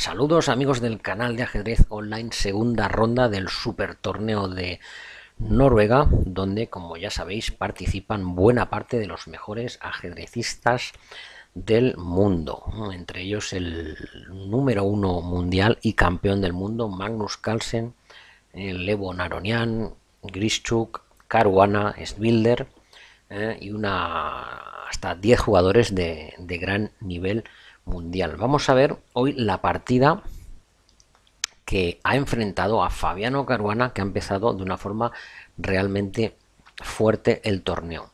Saludos amigos del canal de ajedrez online, segunda ronda del super torneo de Noruega, donde como ya sabéis participan buena parte de los mejores ajedrecistas del mundo, entre ellos el número uno mundial y campeón del mundo Magnus Carlsen, Levon Aronian, Grischuk, Caruana, Svilder, y hasta 10 jugadores de gran nivel mundial. Vamos a ver hoy la partida que ha enfrentado a Fabiano Caruana, que ha empezado de una forma realmente fuerte el torneo.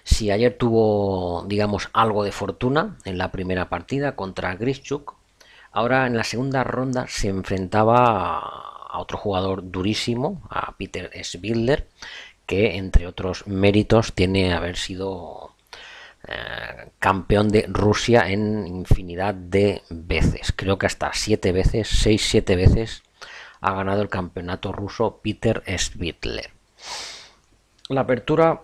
Si ayer tuvo, digamos, algo de fortuna en la primera partida contra Grischuk, ahora en la segunda ronda se enfrentaba a otro jugador durísimo, a Peter Svilder, que entre otros méritos tiene haber sido campeón de Rusia en infinidad de veces. Creo que hasta 7 veces, 6-7 veces ha ganado el campeonato ruso Peter Svidler. La apertura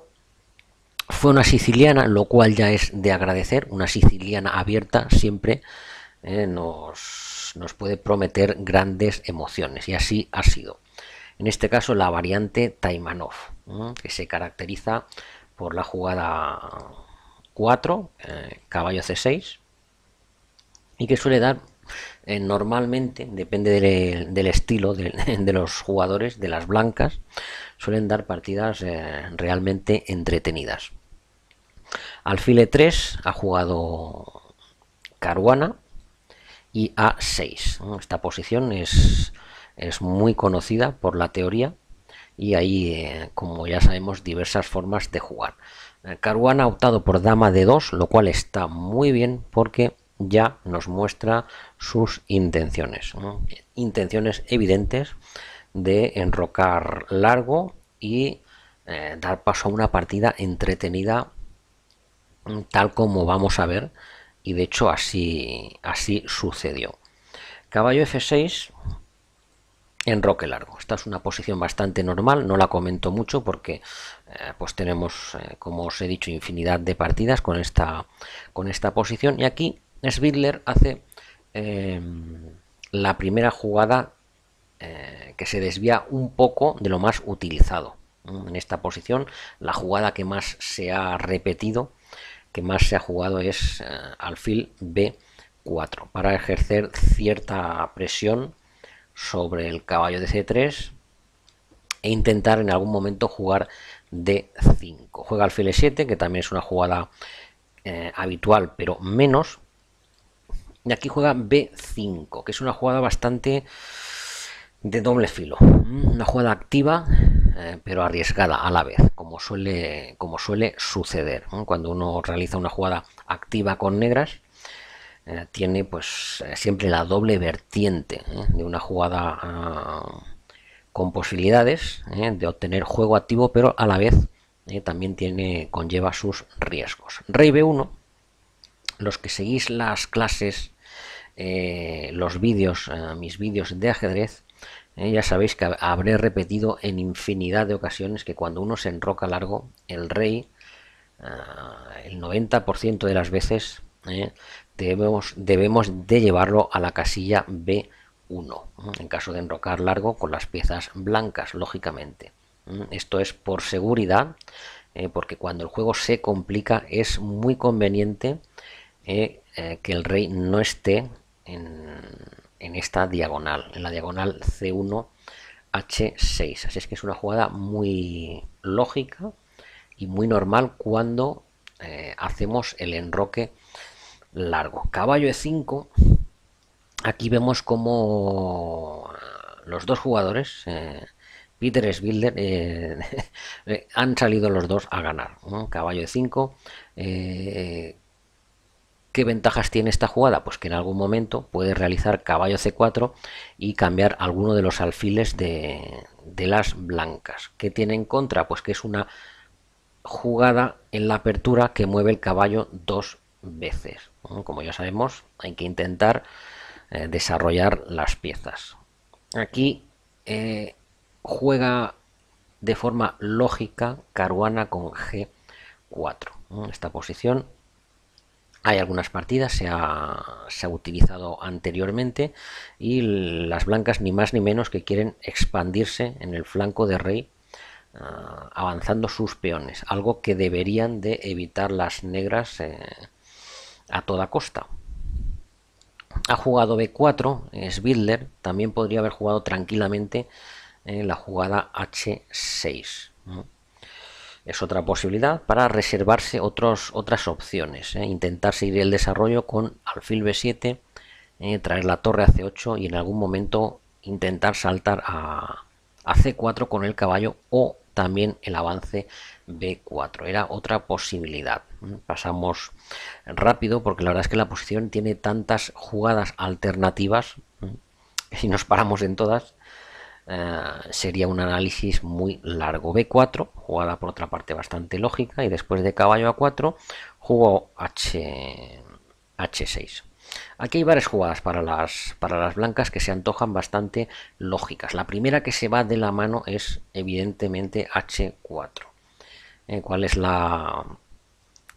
fue una siciliana, lo cual ya es de agradecer. Una siciliana abierta siempre nos puede prometer grandes emociones, y así ha sido. En este caso la variante Taimanov, que se caracteriza por la jugada 4, caballo C6, y que suele dar normalmente, depende del estilo de los jugadores, de las blancas, suelen dar partidas realmente entretenidas. Alfil E3 ha jugado Caruana y A6. Esta posición es muy conocida por la teoría y hay, como ya sabemos, diversas formas de jugar. Caruana ha optado por dama de 2, lo cual está muy bien porque ya nos muestra sus intenciones. Intenciones evidentes de enrocar largo y dar paso a una partida entretenida, tal como vamos a ver, y de hecho así sucedió. Caballo F6, enroque largo. Esta es una posición bastante normal, no la comento mucho porque pues tenemos, como os he dicho, infinidad de partidas con esta posición. Y aquí Svidler hace la primera jugada que se desvía un poco de lo más utilizado en esta posición. La jugada que más se ha repetido, que más se ha jugado, es alfil B4 para ejercer cierta presión sobre el caballo de C3 e intentar en algún momento jugar D5. Juega alfil E7, que también es una jugada habitual, pero menos. Y aquí juega B5, que es una jugada bastante de doble filo. Una jugada activa, pero arriesgada a la vez, como suele suceder. Cuando uno realiza una jugada activa con negras, tiene pues siempre la doble vertiente de una jugada con posibilidades de obtener juego activo, pero a la vez también conlleva sus riesgos. Rey B1, los que seguís las clases, los vídeos, mis vídeos de ajedrez, ya sabéis que habré repetido en infinidad de ocasiones que cuando uno se enroca largo, el rey, el 90% de las veces, debemos de llevarlo a la casilla B1, en caso de enrocar largo con las piezas blancas, lógicamente. Esto es por seguridad, porque cuando el juego se complica es muy conveniente que el rey no esté en esta diagonal, en la diagonal C1 H6. Así es que es una jugada muy lógica y muy normal cuando hacemos el enroque largo. Caballo E5. Aquí vemos como los dos jugadores, Peter Svilder, han salido los dos a ganar. Caballo E5. ¿Qué ventajas tiene esta jugada? Pues que en algún momento puede realizar caballo C4 y cambiar alguno de los alfiles de las blancas. ¿Qué tiene en contra? Pues que es una jugada en la apertura que mueve el caballo dos veces. Como ya sabemos, hay que intentar desarrollar las piezas. Aquí juega de forma lógica Caruana con G4. Esta posición Hay algunas partidas, se ha utilizado anteriormente, y las blancas ni más ni menos que quieren expandirse en el flanco de rey, avanzando sus peones, algo que deberían de evitar las negras a toda costa. Ha jugado B4, Svidler también podría haber jugado tranquilamente la jugada H6. Es otra posibilidad para reservarse otras opciones. Intentar seguir el desarrollo con alfil B7, traer la torre a C8 y en algún momento intentar saltar a C4 con el caballo, o también el avance B4. Era otra posibilidad. Pasamos rápido porque la verdad es que la posición tiene tantas jugadas alternativas, si nos paramos en todas, sería un análisis muy largo. B4, jugada por otra parte bastante lógica, y después de caballo A4 jugó H6. Aquí hay varias jugadas para las blancas que se antojan bastante lógicas. La primera que se va de la mano es evidentemente H4. ¿Cuál es la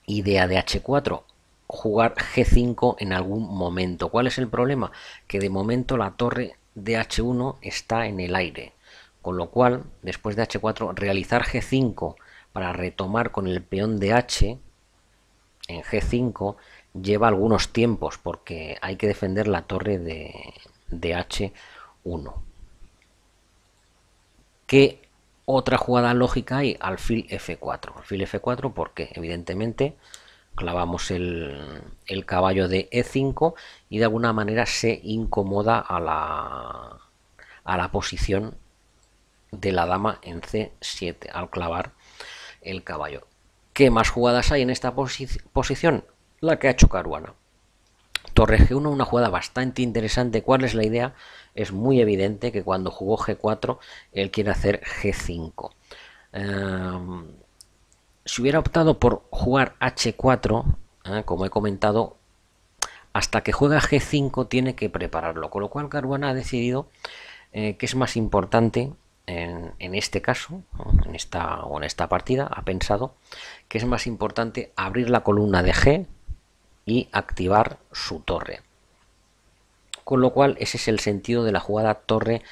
idea de H4? Jugar G5 en algún momento. ¿Cuál es el problema? Que de momento la torre de H1 está en el aire, con lo cual después de H4 realizar G5 para retomar con el peón de H en G5 lleva algunos tiempos, porque hay que defender la torre de H1. ¿Qué otra jugada lógica hay? Alfil F4. Alfil F4 porque evidentemente clavamos el caballo de E5 y de alguna manera se incomoda a la posición de la dama en C7 al clavar el caballo. ¿Qué más jugadas hay en esta posición? La que ha hecho Caruana. Torre G1, una jugada bastante interesante. ¿Cuál es la idea? Es muy evidente que cuando jugó G4 él quiere hacer G5. Si hubiera optado por jugar H4, como he comentado, hasta que juega G5 tiene que prepararlo, con lo cual Caruana ha decidido que es más importante en este caso, en esta partida, ha pensado que es más importante abrir la columna de G y activar su torre. Con lo cual ese es el sentido de la jugada torre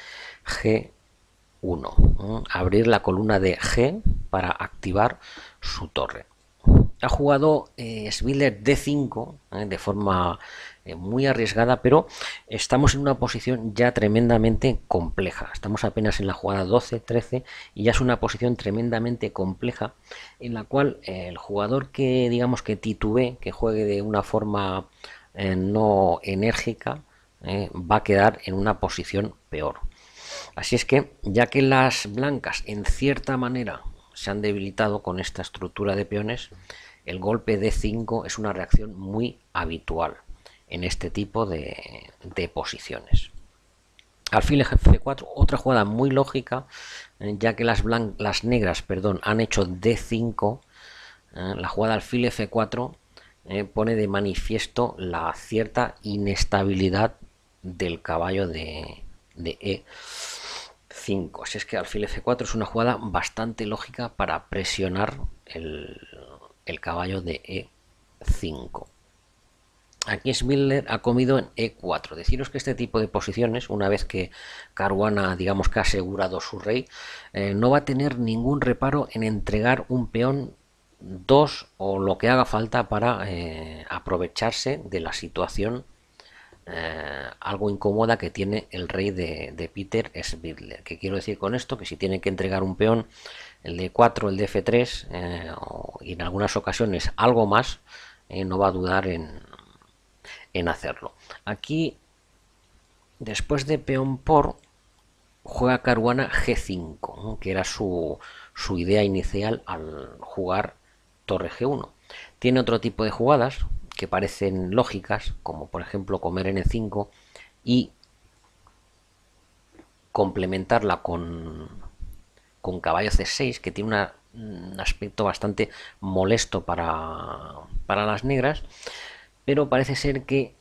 G1, abrir la columna de G para activar su torre. Ha jugado Svidler D5 de forma muy arriesgada, pero estamos en una posición ya tremendamente compleja. Estamos apenas en la jugada 12-13 y ya es una posición tremendamente compleja, en la cual el jugador que digamos que titubee, que juegue de una forma no enérgica, va a quedar en una posición peor. Así es que, ya que las blancas en cierta manera se han debilitado con esta estructura de peones, el golpe D5 es una reacción muy habitual en este tipo de posiciones. Alfil F4, otra jugada muy lógica, ya que las negras han hecho D5, la jugada alfil F4 pone de manifiesto la cierta inestabilidad del caballo de E5. Así es que alfil F4 es una jugada bastante lógica para presionar el caballo de E5. Aquí Svidler ha comido en E4. Deciros que este tipo de posiciones, una vez que Caruana digamos que ha asegurado su rey, no va a tener ningún reparo en entregar un peón 2 o lo que haga falta para aprovecharse de la situación algo incómoda que tiene el rey de Peter Svidler. ¿Qué quiero decir con esto? Que si tiene que entregar un peón, el de 4, el de F3 y en algunas ocasiones algo más, no va a dudar en hacerlo. Aquí, después de peón por, juega Caruana G5, ¿no? Que era su idea inicial al jugar torre G1. Tiene otro tipo de jugadas que parecen lógicas, como por ejemplo comer N5 y complementarla con caballo C6, que tiene un aspecto bastante molesto para las negras, pero parece ser que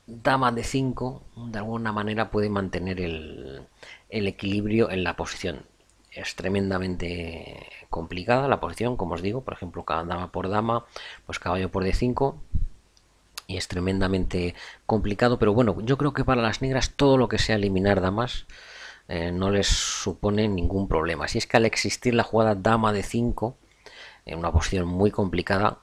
dama de 5 de alguna manera puede mantener el equilibrio en la posición. Es tremendamente complicada la posición, como os digo, por ejemplo, cada dama por dama, pues caballo por D5 y es tremendamente complicado, pero bueno, yo creo que para las negras todo lo que sea eliminar damas no les supone ningún problema. Si es que al existir la jugada dama de 5 en una posición muy complicada,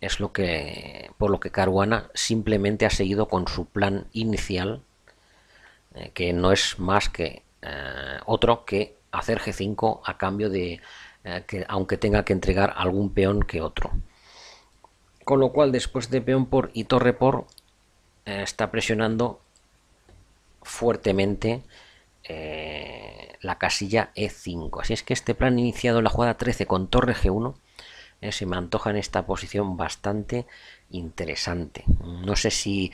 es lo que por lo que Caruana simplemente ha seguido con su plan inicial, que no es más que otro que hacer G5 a cambio de que aunque tenga que entregar algún peón que otro. Con lo cual, después de peón por y torre por, está presionando fuertemente la casilla E5. Así es que este plan iniciado en la jugada 13 con torre G1 se me antoja en esta posición bastante interesante. No sé si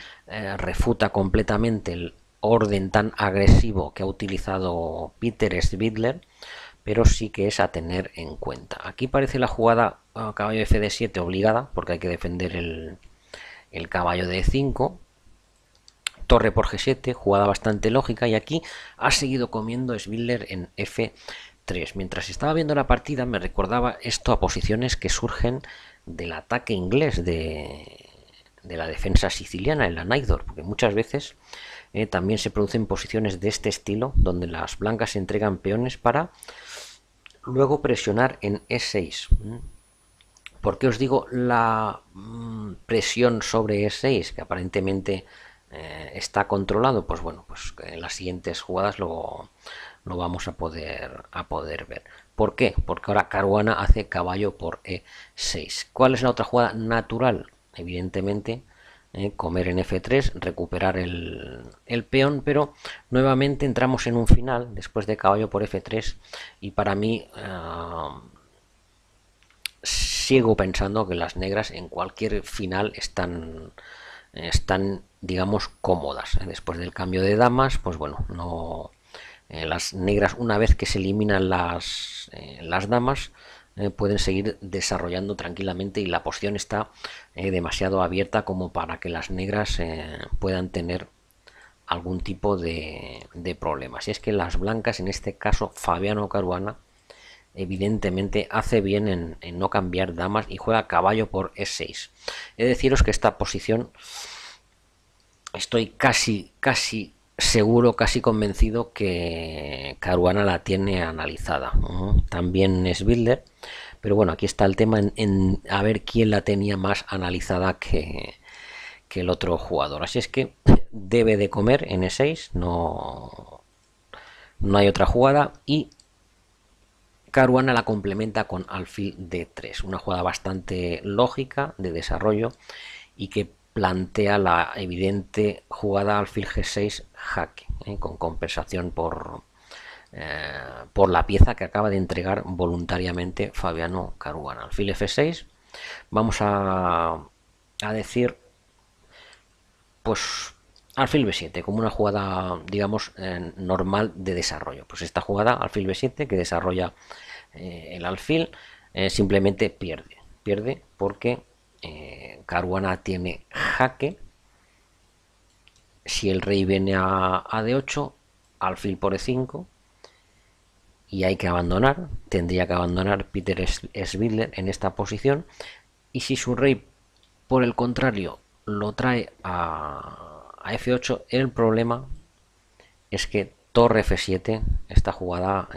refuta completamente el orden tan agresivo que ha utilizado Peter Svidler, pero sí que es a tener en cuenta. Aquí parece la jugada caballo Fd7 obligada, porque hay que defender el caballo de E5. Torre por G7, jugada bastante lógica, y aquí ha seguido comiendo Svidler en F3. Mientras estaba viendo la partida me recordaba esto a posiciones que surgen del ataque inglés de la defensa siciliana en la Najdorf, porque muchas veces también se producen posiciones de este estilo, donde las blancas se entregan peones para luego presionar en E6. ¿Por qué os digo la presión sobre E6? Que aparentemente está controlado. Pues bueno, pues en las siguientes jugadas lo vamos a poder ver. ¿Por qué? Porque ahora Caruana hace caballo por E6. ¿Cuál es la otra jugada natural? Evidentemente comer en F3, recuperar el peón, pero nuevamente entramos en un final después de caballo por F3 y para mí sigo pensando que las negras en cualquier final están digamos cómodas. Después del cambio de damas, pues bueno, no las negras, una vez que se eliminan las damas, pueden seguir desarrollando tranquilamente y la posición está demasiado abierta como para que las negras puedan tener algún tipo de problema. Si es que las blancas, en este caso Fabiano Caruana, evidentemente hace bien en no cambiar damas y juega caballo por E6. He de deciros que esta posición estoy casi seguro, casi convencido que Caruana la tiene analizada. También es Builder, pero bueno, aquí está el tema en a ver quién la tenía más analizada que el otro jugador. Así es que debe de comer en E6, no hay otra jugada, y Caruana la complementa con alfil D3, una jugada bastante lógica de desarrollo y que plantea la evidente jugada alfil G6 jaque, con compensación por la pieza que acaba de entregar voluntariamente Fabiano Caruana. Alfil F6, vamos a decir, pues alfil B7 como una jugada, digamos, normal de desarrollo. Pues esta jugada alfil B7 que desarrolla el alfil simplemente pierde porque Caruana tiene jaque. Si el rey viene a D8, alfil por E5 y hay que abandonar, tendría que abandonar Peter Svidler en esta posición, y si su rey por el contrario lo trae a F8, el problema es que torre F7, esta jugada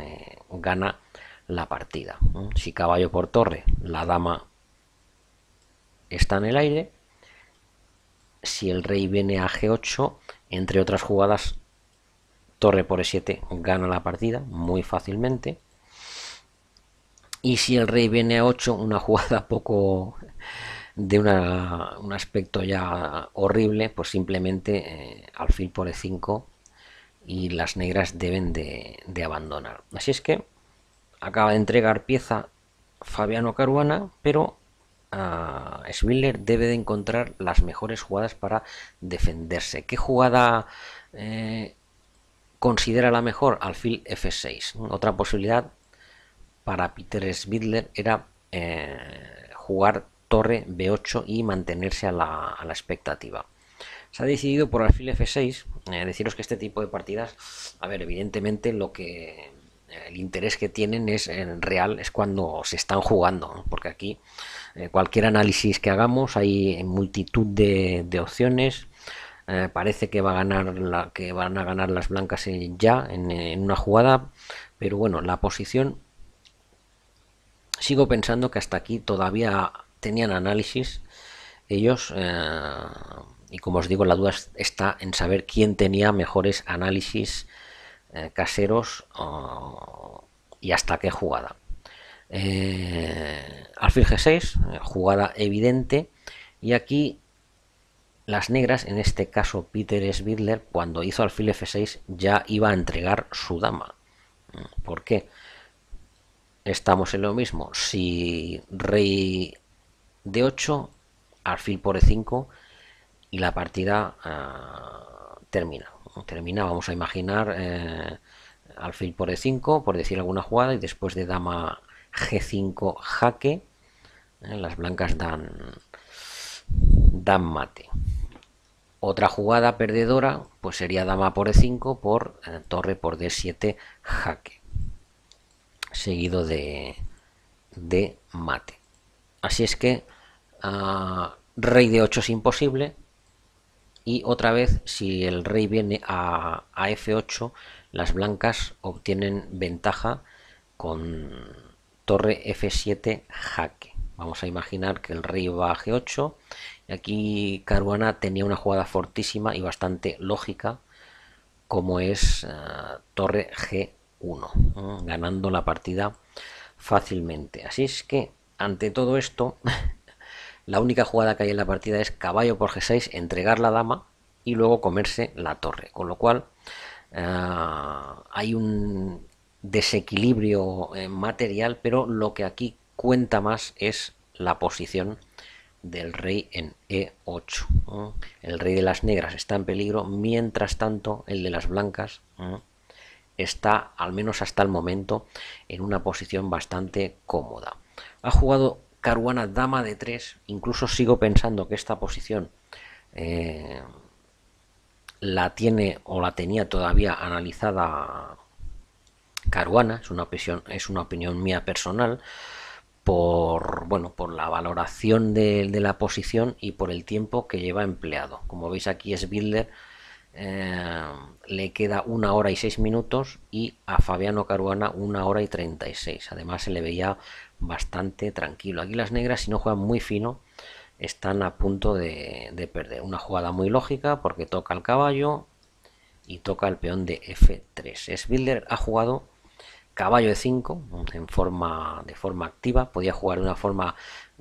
gana la partida. Si caballo por torre, la dama está en el aire. Si el rey viene a G8, entre otras jugadas, torre por E7 gana la partida muy fácilmente. Y si el rey viene a 8, una jugada poco de un aspecto ya horrible, pues simplemente alfil por E5 y las negras deben de abandonar. Así es que acaba de entregar pieza Fabiano Caruana, pero Svidler debe de encontrar las mejores jugadas para defenderse. ¿Qué jugada considera la mejor? Alfil F6. Otra posibilidad para Peter Svidler era jugar torre B8 y mantenerse a la expectativa. Se ha decidido por alfil F6. Deciros que este tipo de partidas, a ver, evidentemente lo que el interés que tienen es en real, es cuando se están jugando, ¿no? Porque aquí cualquier análisis que hagamos hay multitud de opciones. Parece que va a ganar que van a ganar las blancas ya en una jugada, pero bueno, la posición, sigo pensando que hasta aquí todavía tenían análisis ellos, y como os digo, la duda está en saber quién tenía mejores análisis caseros, y hasta qué jugada. Alfil G6, jugada evidente, y aquí las negras, en este caso Peter Svidler, cuando hizo alfil F6 ya iba a entregar su dama. ¿Por qué? Estamos en lo mismo. Si rey D8, alfil por E5 y la partida termina. Vamos a imaginar alfil por E5, por decir alguna jugada, y después de dama G5 jaque, las blancas dan mate. Otra jugada perdedora pues sería dama por E5 por torre por D7 jaque, seguido de mate. Así es que rey D8 es imposible, y otra vez si el rey viene a F8, las blancas obtienen ventaja con torre F7 jaque. Vamos a imaginar que el rey va a G8, y aquí Caruana tenía una jugada fortísima y bastante lógica, como es torre G1, ganando la partida fácilmente. Así es que, ante todo esto, la única jugada que hay en la partida es caballo por G6, entregar la dama y luego comerse la torre. Con lo cual hay un desequilibrio material, pero lo que aquí cuenta más es la posición del rey en E8. El rey de las negras está en peligro, mientras tanto el de las blancas está, al menos hasta el momento, en una posición bastante cómoda. Ha jugado Caruana dama de 3, incluso sigo pensando que esta posición la tiene o la tenía todavía analizada Caruana. Es una opinión mía personal, por la valoración de la posición y por el tiempo que lleva empleado. Como veis aquí, Svidler le queda 1 hora y 6 minutos y a Fabiano Caruana 1 hora y 36. Además se le veía bastante tranquilo. Aquí las negras, si no juegan muy fino, están a punto de perder. Una jugada muy lógica porque toca el caballo y toca el peón de F3. Svidler ha jugado caballo E5 de forma activa. Podía jugar de una forma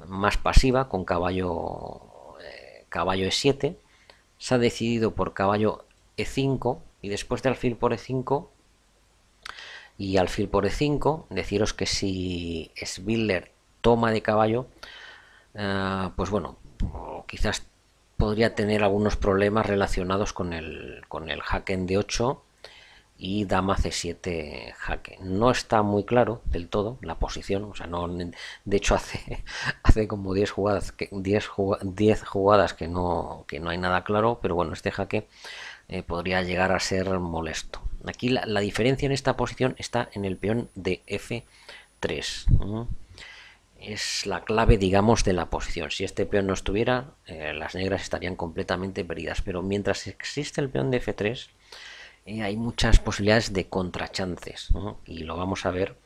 más pasiva con caballo E7. Se ha decidido por caballo E5, y después de alfil por E5 y alfil por E5, deciros que si Svidler toma de caballo, pues bueno, quizás podría tener algunos problemas relacionados con el jaque en D8 y dama C7 jaque. No está muy claro del todo la posición, o sea, no, de hecho hace como 10 jugadas que no hay nada claro, pero bueno, este jaque podría llegar a ser molesto. Aquí la diferencia en esta posición está en el peón de F3. Es la clave, digamos, de la posición. Si este peón no estuviera, las negras estarían completamente perdidas, pero mientras existe el peón de F3, hay muchas posibilidades de contrachances, ¿no? Y lo vamos a ver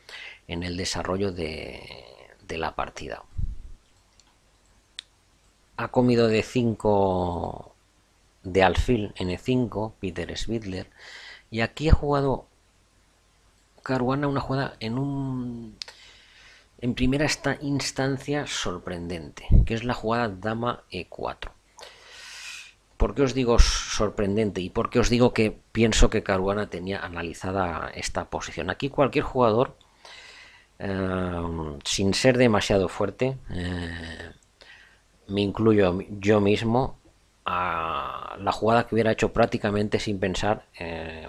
en el desarrollo de la partida. Ha comido de 5 de alfil en E5 Peter Svidler, y aquí ha jugado Caruana una jugada en primera instancia sorprendente, que es la jugada dama E4. ¿Por qué os digo sorprendente y por qué os digo que pienso que Caruana tenía analizada esta posición? Aquí cualquier jugador, sin ser demasiado fuerte, me incluyo yo mismo, la jugada que hubiera hecho prácticamente sin pensar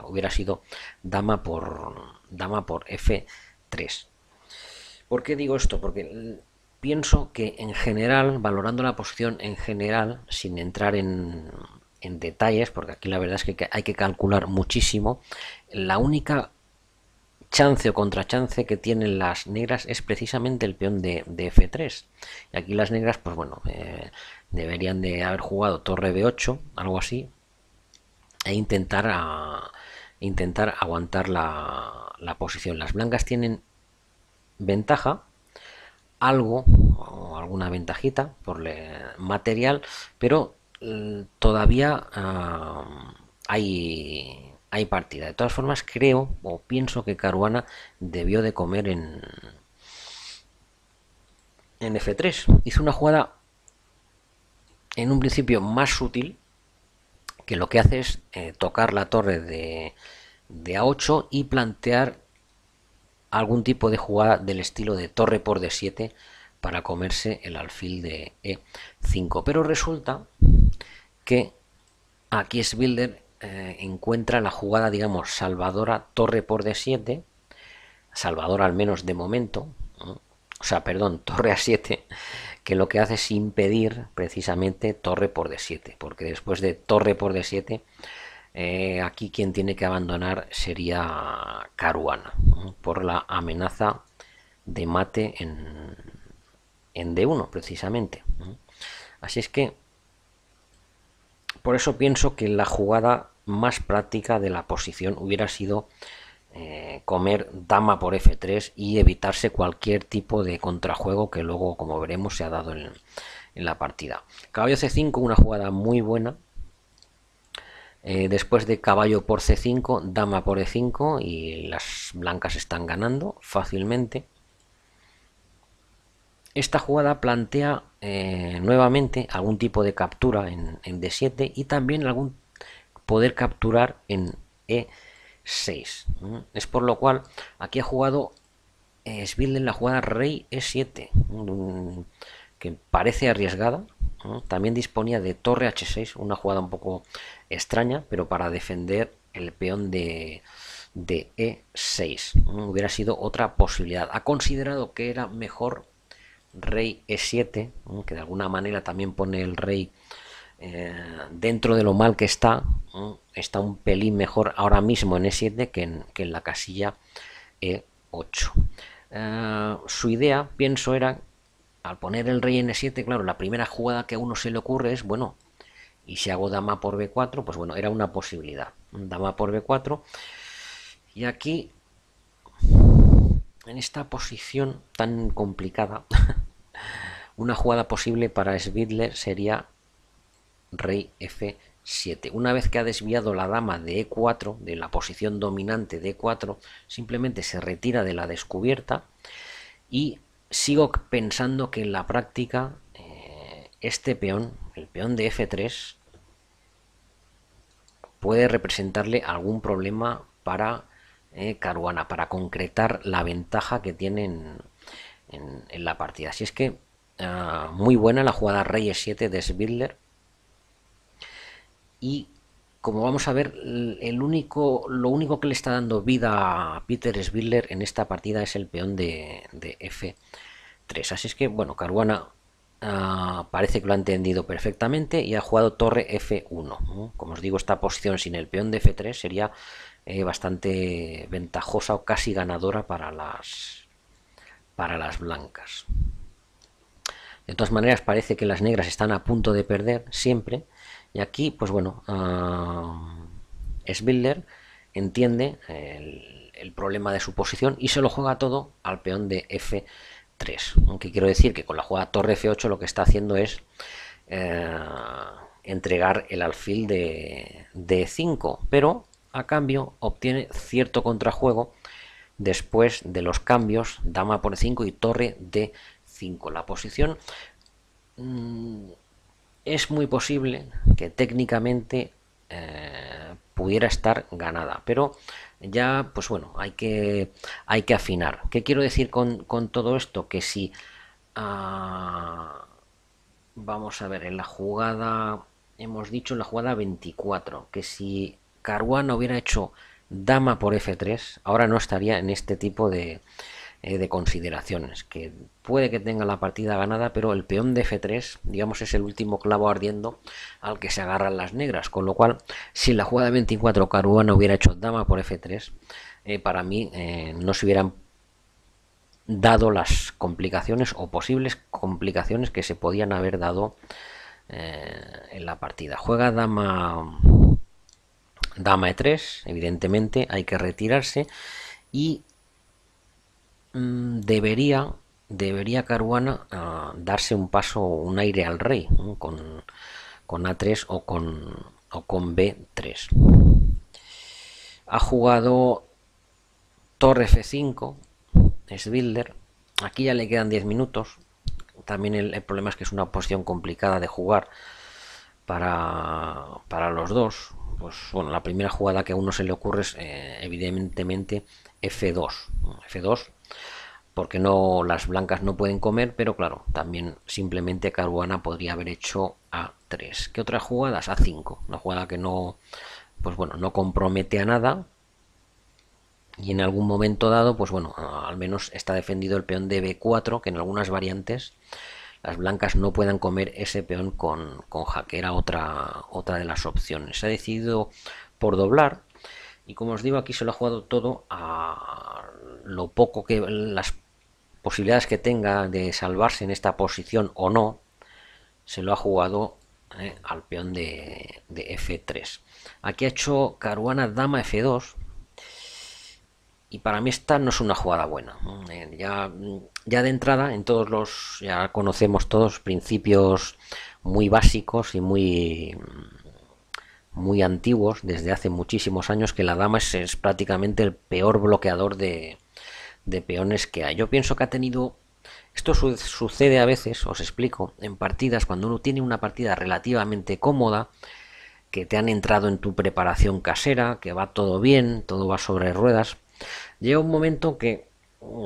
hubiera sido dama por F3. ¿Por qué digo esto? Porque pienso que en general, valorando la posición en general, sin entrar en detalles, porque aquí la verdad es que hay que calcular muchísimo, la única chance o contrachance que tienen las negras es precisamente el peón de F3. Y aquí las negras, pues bueno, deberían de haber jugado torre B8, algo así, e intentar aguantar la posición. Las blancas tienen ventaja, algo o alguna ventajita por material, pero todavía hay partida. De todas formas, creo o pienso que Caruana debió de comer en F3. Hizo una jugada en un principio más sutil, que lo que hace es tocar la torre de A8 y plantear algún tipo de jugada del estilo de torre por D7 para comerse el alfil de E5. Pero resulta que aquí Svilder encuentra la jugada, digamos, salvadora torre por D7, salvadora al menos de momento, o sea, perdón, torre A7, que lo que hace es impedir precisamente torre por D7, porque después de torre por D7, aquí quien tiene que abandonar sería Caruana, por la amenaza de mate en D1 precisamente. Así es que por eso pienso que la jugada más práctica de la posición hubiera sido comer dama por F3 y evitarse cualquier tipo de contrajuego que luego, como veremos, se ha dado en la partida. Caballo C5, una jugada muy buena. Después de caballo por C5, dama por E5 y las blancas están ganando fácilmente. Esta jugada plantea nuevamente algún tipo de captura en D7 y también algún poder capturar en E6. Es por lo cual aquí ha jugado Svilder la jugada rey E7, que parece arriesgada. También disponía de torre H6, una jugada un poco extraña, pero para defender el peón de E6. Hubiera sido otra posibilidad. Ha considerado que era mejor rey E7, que de alguna manera también pone el rey dentro de lo mal que está un pelín mejor ahora mismo en E7 que en la casilla E8. Su idea, pienso, era, al poner el rey en E7, claro, la primera jugada que a uno se le ocurre es, bueno, y si hago dama por B4, pues bueno, era una posibilidad, dama por B4, y aquí, en esta posición tan complicada, una jugada posible para Svilder sería rey F7. Una vez que ha desviado la dama de E4, de la posición dominante de E4, simplemente se retira de la descubierta, y sigo pensando que en la práctica este peón, el peón de F3, puede representarle algún problema para Caruana, para concretar la ventaja que tiene en la partida. Así es que muy buena la jugada rey E7 de Svilder. Y como vamos a ver, lo único que le está dando vida a Peter Svilder en esta partida es el peón de F3. Así es que, bueno, Caruana parece que lo ha entendido perfectamente y ha jugado torre F1. Como os digo, esta posición sin el peón de F3 sería bastante ventajosa o casi ganadora para las blancas. De todas maneras, parece que las negras están a punto de perder siempre. Y aquí, pues bueno, Svilder entiende el problema de su posición y se lo juega todo al peón de F3. Aunque quiero decir que con la jugada torre F8 lo que está haciendo es entregar el alfil de D5, pero a cambio obtiene cierto contrajuego después de los cambios dama por E5 y torre D5. La posición es muy posible que técnicamente pudiera estar ganada, pero ya, pues bueno, hay que afinar. ¿Qué quiero decir con todo esto? Que si vamos a ver, en la jugada, hemos dicho en la jugada 24, que si Caruana hubiera hecho dama por F3, ahora no estaría en este tipo de consideraciones, que puede que tenga la partida ganada, pero el peón de F3, digamos, es el último clavo ardiendo al que se agarran las negras, con lo cual, si en la jugada 24 Caruana hubiera hecho dama por F3, para mí no se hubieran dado las complicaciones o posibles complicaciones que se podían haber dado en la partida. Juega dama e3, evidentemente hay que retirarse y debería Caruana darse un paso, un aire al rey, ¿no? con A3 o con B3. Ha jugado torre F5, Sbilder. Aquí ya le quedan 10 minutos. También el problema es que es una posición complicada de jugar para los dos. Pues bueno, la primera jugada que a uno se le ocurre es evidentemente F2. F2 porque no, las blancas no pueden comer, pero claro, también simplemente Caruana podría haber hecho A3. ¿Qué otras jugadas? A5, una jugada que no, pues bueno, no compromete a nada, y en algún momento dado, pues bueno, al menos está defendido el peón de B4, que en algunas variantes las blancas no puedan comer ese peón con jaque, era otra de las opciones. Se ha decidido por doblar, y como os digo, aquí se lo ha jugado todo a lo poco que las posibilidades que tenga de salvarse en esta posición o no, se lo ha jugado al peón de F3. Aquí ha hecho Caruana dama F2, y para mí esta no es una jugada buena. Ya de entrada, ya conocemos todos principios muy básicos y muy antiguos, desde hace muchísimos años, que la dama es prácticamente el peor bloqueador de peones que hay. Yo pienso que ha tenido... Esto sucede a veces, os explico, en partidas, cuando uno tiene una partida relativamente cómoda, que te han entrado en tu preparación casera, que va todo bien, todo va sobre ruedas. Llega un momento que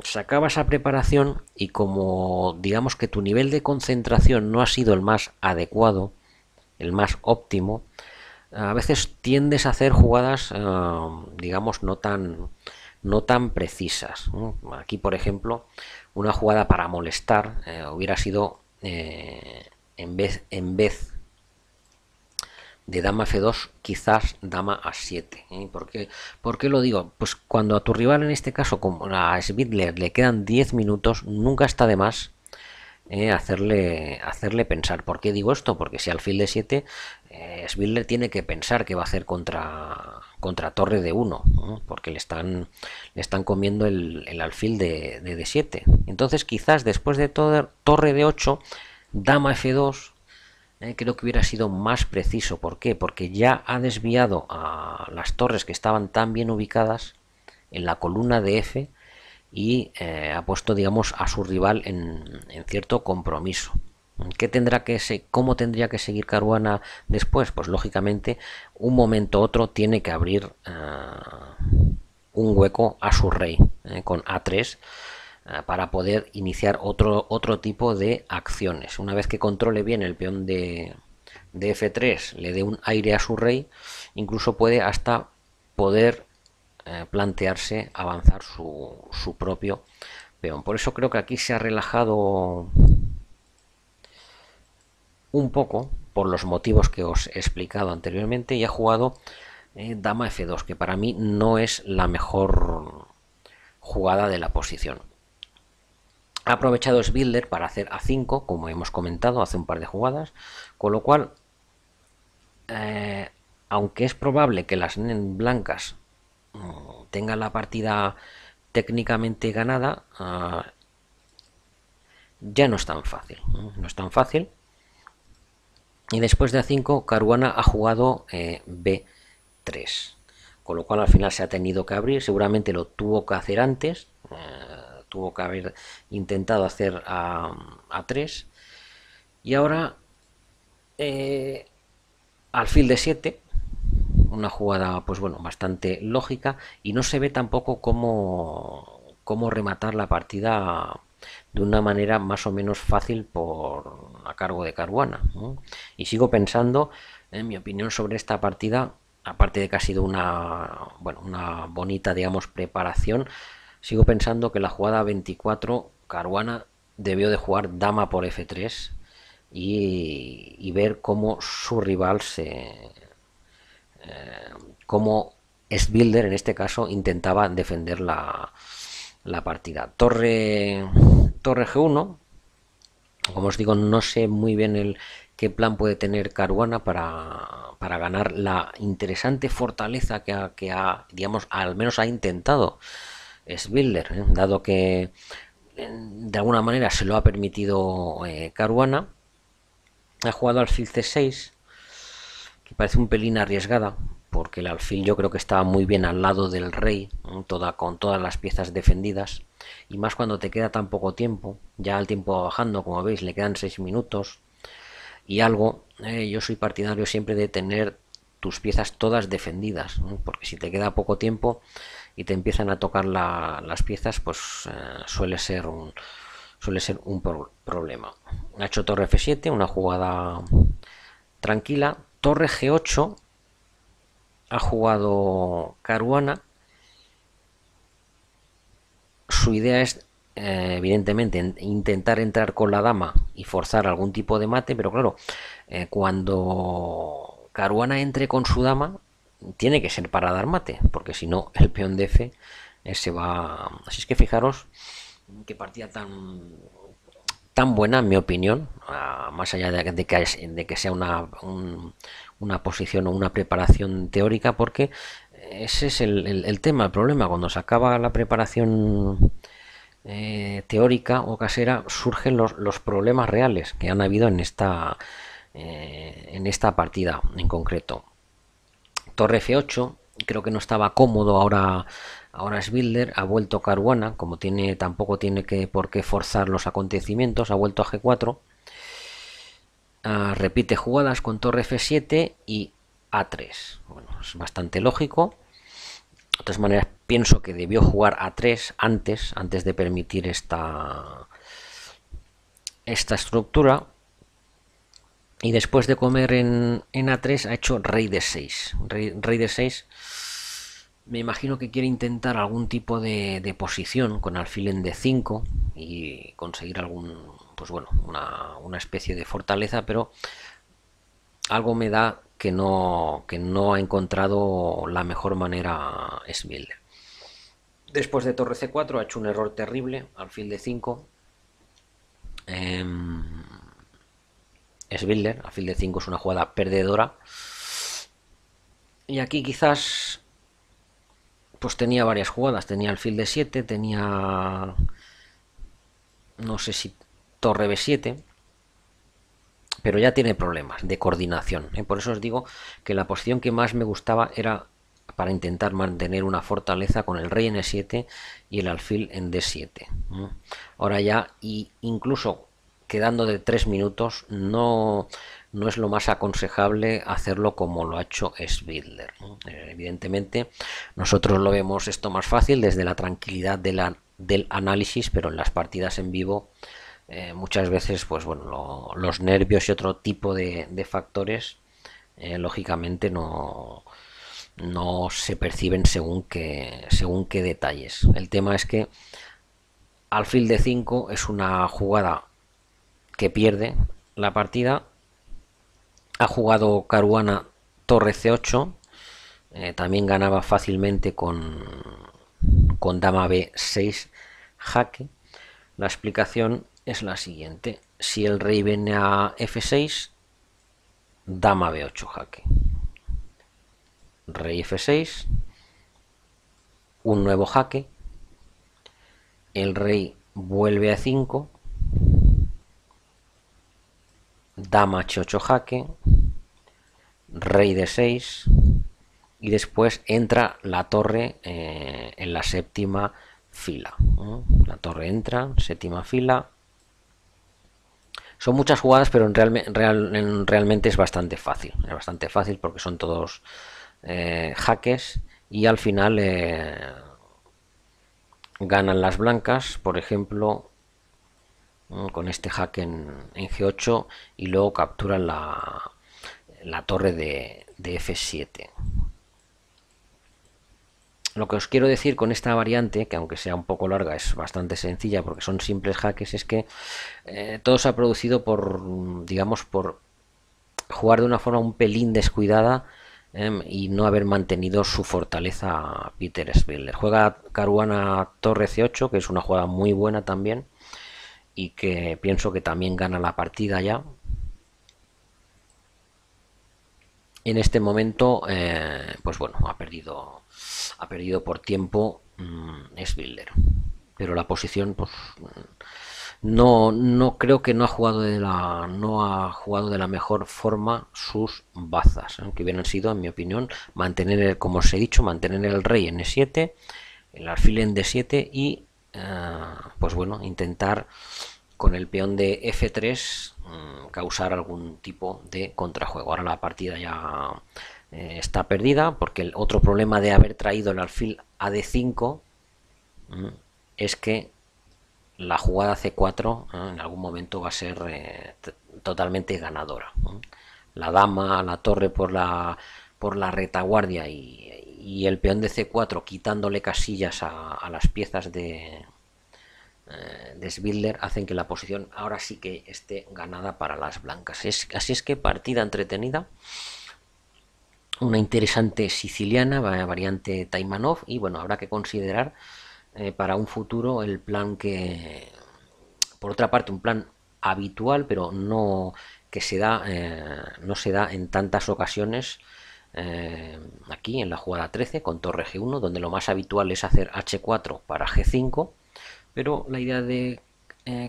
se acaba esa preparación y como digamos que tu nivel de concentración no ha sido el más adecuado, el más óptimo, a veces tiendes a hacer jugadas, digamos, no tan precisas, ¿no? Aquí, por ejemplo, una jugada para molestar hubiera sido en vez de dama F2, quizás dama A7. ¿Por qué lo digo? Pues cuando a tu rival, en este caso como a Svidler, le quedan 10 minutos, nunca está de más hacerle pensar. ¿Por qué digo esto? Porque si alfil de 7, Svidler tiene que pensar que va a hacer contra torre de 1, ¿no? Porque le están comiendo el alfil de D7. Entonces quizás después de torre de 8, dama F2, creo que hubiera sido más preciso. ¿Por qué? Porque ya ha desviado a las torres que estaban tan bien ubicadas en la columna de F, y ha puesto, digamos, a su rival en cierto compromiso. ¿Cómo tendría que seguir Caruana después? Pues lógicamente, un momento u otro tiene que abrir un hueco a su rey con A3, para poder iniciar otro tipo de acciones. Una vez que controle bien el peón de F3, le dé un aire a su rey, incluso puede hasta poder plantearse avanzar su propio peón. Por eso creo que aquí se ha relajado un poco, por los motivos que os he explicado anteriormente, y ha jugado dama F2, que para mí no es la mejor jugada de la posición. Ha aprovechado Sbilder para hacer A5, como hemos comentado hace un par de jugadas, con lo cual, aunque es probable que las blancas tengan la partida técnicamente ganada, ya no es tan fácil. No es tan fácil. Y después de A5, Caruana ha jugado B3, con lo cual al final se ha tenido que abrir. Seguramente lo tuvo que hacer antes, tuvo que haber intentado hacer A3, y ahora alfil de 7, una jugada pues bueno, bastante lógica, y no se ve tampoco cómo rematar la partida de una manera más o menos fácil a cargo de Caruana, ¿no? Y sigo pensando, en mi opinión sobre esta partida, aparte de que ha sido una bonita, digamos, preparación, sigo pensando que la jugada 24, Caruana debió de jugar dama por F3 y ver cómo su rival cómo Builder en este caso intentaba defender la partida. Torre G1. Como os digo, no sé muy bien qué plan puede tener Caruana para ganar la interesante fortaleza digamos, al menos ha intentado Sbilder, dado que de alguna manera se lo ha permitido Caruana. Ha jugado alfil C6, que parece un pelín arriesgada, porque el alfil yo creo que estaba muy bien al lado del rey, con todas las piezas defendidas, y más cuando te queda tan poco tiempo. Ya el tiempo va bajando, como veis, le quedan 6 minutos y algo. Yo soy partidario siempre de tener tus piezas todas defendidas, ¿no? Porque si te queda poco tiempo y te empiezan a tocar las piezas, pues suele ser un problema. Ha hecho torre F7, una jugada tranquila. Torre G8 ha jugado Caruana. Su idea es evidentemente intentar entrar con la dama y forzar algún tipo de mate, pero claro, cuando Caruana entre con su dama tiene que ser para dar mate, porque si no el peón de F se va. Así es que fijaros qué partida tan buena, en mi opinión, más allá de que sea una posición o una preparación teórica, porque ese es el tema, el problema. Cuando se acaba la preparación teórica o casera, surgen los problemas reales que han habido en esta partida en concreto. Torre F8, creo que no estaba cómodo ahora Sbilder, ha vuelto Caruana, como tampoco tiene por qué forzar los acontecimientos, ha vuelto a G4, repite jugadas con torre F7 y A3. Bueno, es bastante lógico. De todas maneras, pienso que debió jugar A3 antes de permitir esta estructura. Y después de comer en A3 ha hecho rey de 6. Rey de 6. Me imagino que quiere intentar algún tipo de posición con alfil en D5 y conseguir pues bueno, una especie de fortaleza, pero algo me da que no ha encontrado la mejor manera Sbilder. Después de torre C4 ha hecho un error terrible, alfil D5. Sbilder, alfil D5 es una jugada perdedora. Y aquí quizás pues tenía varias jugadas, tenía alfil D7, tenía no sé si torre B7, pero ya tiene problemas de coordinación. Por eso os digo que la posición que más me gustaba era para intentar mantener una fortaleza con el rey en E7 y el alfil en D7. Ahora ya, incluso quedando de 3 minutos, no es lo más aconsejable hacerlo como lo ha hecho Sbilder. Evidentemente, nosotros lo vemos esto más fácil desde la tranquilidad del análisis, pero en las partidas en vivo muchas veces pues bueno, los nervios y otro tipo de factores lógicamente no se perciben según qué detalles. El tema es que alfil de 5 es una jugada que pierde la partida. Ha jugado Caruana torre C8, también ganaba fácilmente con dama B6 jaque. La explicación es la siguiente: si el rey viene a F6, dama B8 jaque, rey F6, un nuevo jaque, el rey vuelve a 5, dama H8 jaque, rey de 6 y después entra la torre en la séptima fila. La torre entra, séptima fila. Son muchas jugadas, pero realmente es bastante fácil. Es bastante fácil porque son todos jaques y al final ganan las blancas, por ejemplo, con este jaque en G8 y luego capturan la torre de F7. Lo que os quiero decir con esta variante, que aunque sea un poco larga es bastante sencilla porque son simples jaques, es que todo se ha producido por, digamos, por jugar de una forma un pelín descuidada y no haber mantenido su fortaleza Peter Svilder. Juega Caruana torre C8, que es una jugada muy buena también y que pienso que también gana la partida ya. En este momento, pues bueno, ha perdido por tiempo Svilder, pero la posición, pues no creo que no ha jugado de la mejor forma sus bazas, aunque hubieran sido, en mi opinión, como os he dicho, mantener el rey en E7, el alfil en D7 y pues bueno, intentar con el peón de F3 causar algún tipo de contrajuego. Ahora la partida ya está perdida porque el otro problema de haber traído el alfil a D5 es que la jugada C4 en algún momento va a ser totalmente ganadora. La dama, la torre por la retaguardia y el peón de C4 quitándole casillas a las piezas de Svilder hacen que la posición ahora sí que esté ganada para las blancas. Así es que partida entretenida, una interesante siciliana, variante Taimanov, y bueno, habrá que considerar para un futuro el plan que, por otra parte, un plan habitual, pero no que no se da en tantas ocasiones aquí en la jugada 13 con torre G1, donde lo más habitual es hacer H4 para G5, pero la idea de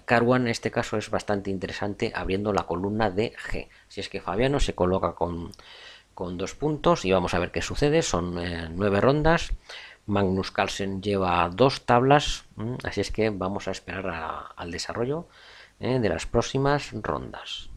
Caruana en este caso es bastante interesante abriendo la columna de G. Si es que Fabiano se coloca con 2 puntos y vamos a ver qué sucede. Son 9 rondas. Magnus Carlsen lleva 2 tablas, así es que vamos a esperar al desarrollo de las próximas rondas.